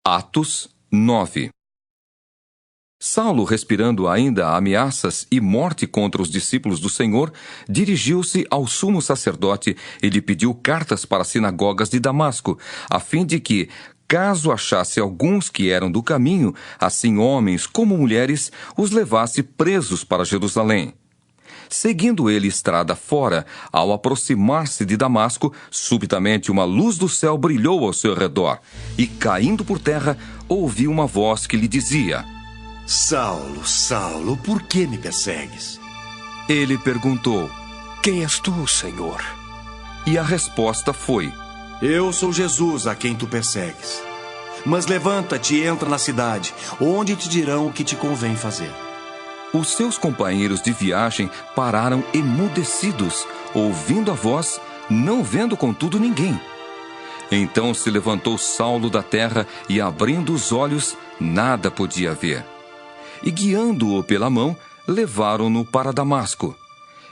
Atos 9. Saulo, respirando ainda ameaças e morte contra os discípulos do Senhor, dirigiu-se ao sumo sacerdote e lhe pediu cartas para as sinagogas de Damasco, a fim de que, caso achasse alguns que eram do caminho, assim homens como mulheres, os levasse presos para Jerusalém. Seguindo ele estrada fora, ao aproximar-se de Damasco, subitamente uma luz do céu brilhou ao seu redor, e, caindo por terra, ouviu uma voz que lhe dizia: Saulo, Saulo, por que me persegues? Ele perguntou: Quem és tu, Senhor? E a resposta foi: Eu sou Jesus, a quem tu persegues. Mas levanta-te e entra na cidade, onde te dirão o que te convém fazer. Os seus companheiros de viagem pararam emudecidos, ouvindo a voz, não vendo contudo ninguém. Então se levantou Saulo da terra e, abrindo os olhos, nada podia ver. E, guiando-o pela mão, levaram-no para Damasco.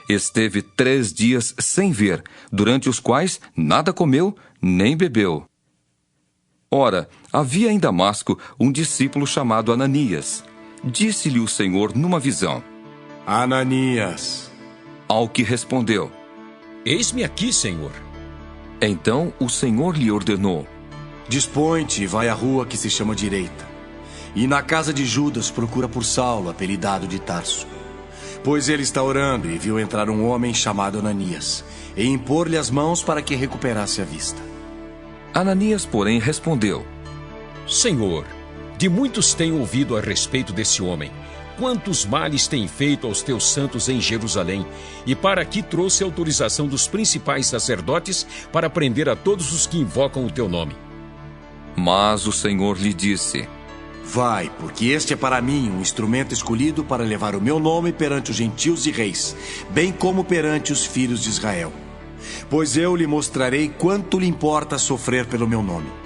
Esteve 3 dias sem ver, durante os quais nada comeu nem bebeu. Ora, havia em Damasco um discípulo chamado Ananias. Disse-lhe o Senhor numa visão: Ananias. Ao que respondeu: Eis-me aqui, Senhor. Então o Senhor lhe ordenou: Dispõe-te e vai à rua que se chama Direita. E na casa de Judas procura por Saulo, apelidado de Tarso. Pois ele está orando e viu entrar um homem chamado Ananias, e impor-lhe as mãos para que recuperasse a vista. Ananias, porém, respondeu: Senhor, de muitos tenho ouvido a respeito desse homem. Quantos males tem feito aos teus santos em Jerusalém, e para aqui trouxe autorização dos principais sacerdotes para prender a todos os que invocam o teu nome. Mas o Senhor lhe disse: Vai, porque este é para mim um instrumento escolhido para levar o meu nome perante os gentios e reis, bem como perante os filhos de Israel. Pois eu lhe mostrarei quanto lhe importa sofrer pelo meu nome.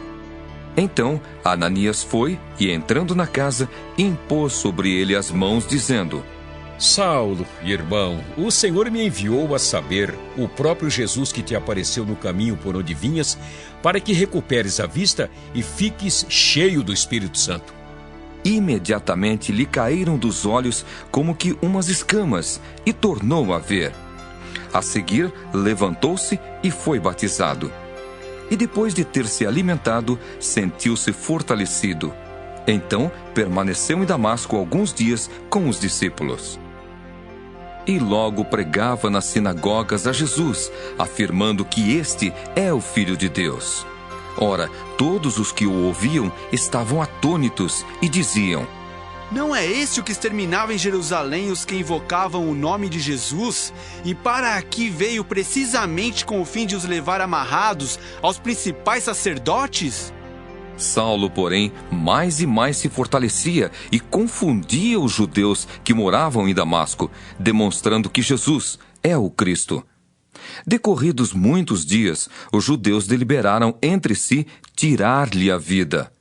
Então Ananias foi e, entrando na casa, impôs sobre ele as mãos, dizendo: Saulo, irmão, o Senhor me enviou a saber, o próprio Jesus que te apareceu no caminho por onde vinhas, para que recuperes a vista e fiques cheio do Espírito Santo. Imediatamente lhe caíram dos olhos como que umas escamas, e tornou a ver. A seguir, levantou-se e foi batizado. E depois de ter se alimentado, sentiu-se fortalecido. Então, permaneceu em Damasco alguns dias com os discípulos. E logo pregava nas sinagogas a Jesus, afirmando que este é o Filho de Deus. Ora, todos os que o ouviam estavam atônitos e diziam: Não é este o que exterminava em Jerusalém os que invocavam o nome de Jesus? E para aqui veio precisamente com o fim de os levar amarrados aos principais sacerdotes? Saulo, porém, mais e mais se fortalecia e confundia os judeus que moravam em Damasco, demonstrando que Jesus é o Cristo. Decorridos muitos dias, os judeus deliberaram entre si tirar-lhe a vida.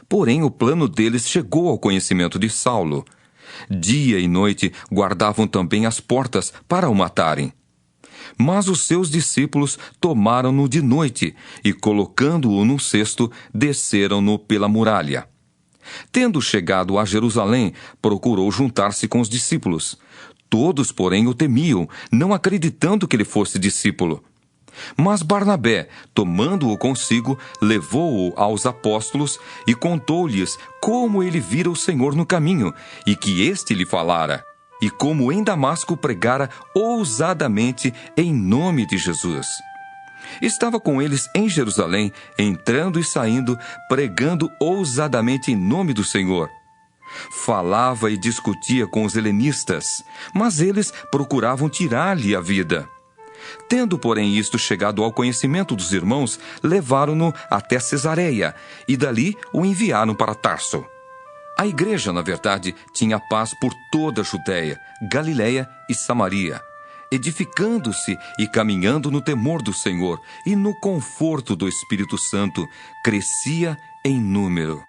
Porém, o plano deles chegou ao conhecimento de Saulo. Dia e noite guardavam também as portas para o matarem. Mas os seus discípulos tomaram-no de noite e, colocando-o num cesto, desceram-no pela muralha. Tendo chegado a Jerusalém, procurou juntar-se com os discípulos. Todos, porém, o temiam, não acreditando que ele fosse discípulo. Mas Barnabé, tomando-o consigo, levou-o aos apóstolos e contou-lhes como ele vira o Senhor no caminho e que este lhe falara, e como em Damasco pregara ousadamente em nome de Jesus. Estava com eles em Jerusalém, entrando e saindo, pregando ousadamente em nome do Senhor. Falava e discutia com os helenistas, mas eles procuravam tirar-lhe a vida. Tendo, porém, isto chegado ao conhecimento dos irmãos, levaram-no até Cesareia, e dali o enviaram para Tarso. A igreja, na verdade, tinha paz por toda a Judéia, Galiléia e Samaria, edificando-se e caminhando no temor do Senhor e no conforto do Espírito Santo, crescia em número.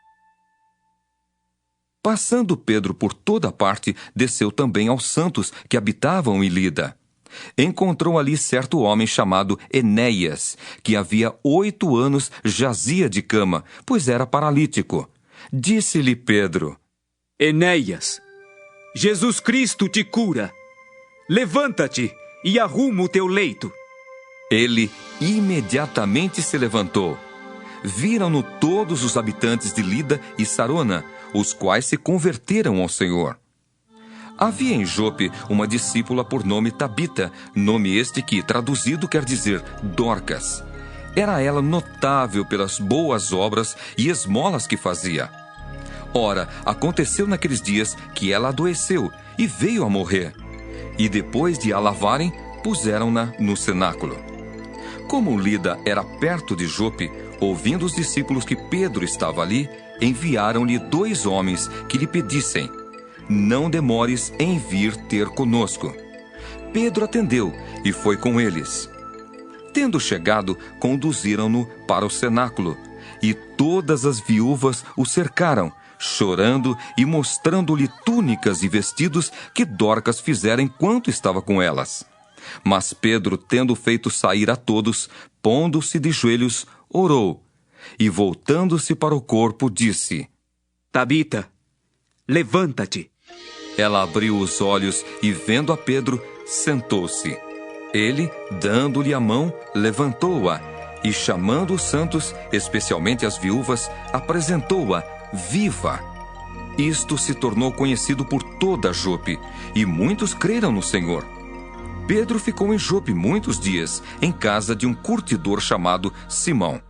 Passando Pedro por toda parte, desceu também aos santos que habitavam em Lida. Encontrou ali certo homem chamado Enéias, que havia 8 anos jazia de cama, pois era paralítico. Disse-lhe Pedro: Enéias, Jesus Cristo te cura. Levanta-te e arruma o teu leito. Ele imediatamente se levantou. Viram-no todos os habitantes de Lida e Sarona, os quais se converteram ao Senhor. Havia em Jope uma discípula por nome Tabita, nome este que, traduzido, quer dizer Dorcas. Era ela notável pelas boas obras e esmolas que fazia. Ora, aconteceu naqueles dias que ela adoeceu e veio a morrer. E depois de a lavarem, puseram-na no cenáculo. Como Lida era perto de Jope, ouvindo os discípulos que Pedro estava ali, enviaram-lhe 2 homens que lhe pedissem: não demores em vir ter conosco. Pedro atendeu e foi com eles. Tendo chegado, conduziram-no para o cenáculo, e todas as viúvas o cercaram, chorando e mostrando-lhe túnicas e vestidos que Dorcas fizera enquanto estava com elas. Mas Pedro, tendo feito sair a todos, pondo-se de joelhos, orou, e voltando-se para o corpo, disse: Tabita, levanta-te. Ela abriu os olhos e, vendo a Pedro, sentou-se. Ele, dando-lhe a mão, levantou-a e, chamando os santos, especialmente as viúvas, apresentou-a viva. Isto se tornou conhecido por toda Jope, e muitos creram no Senhor. Pedro ficou em Jope muitos dias, em casa de um curtidor chamado Simão.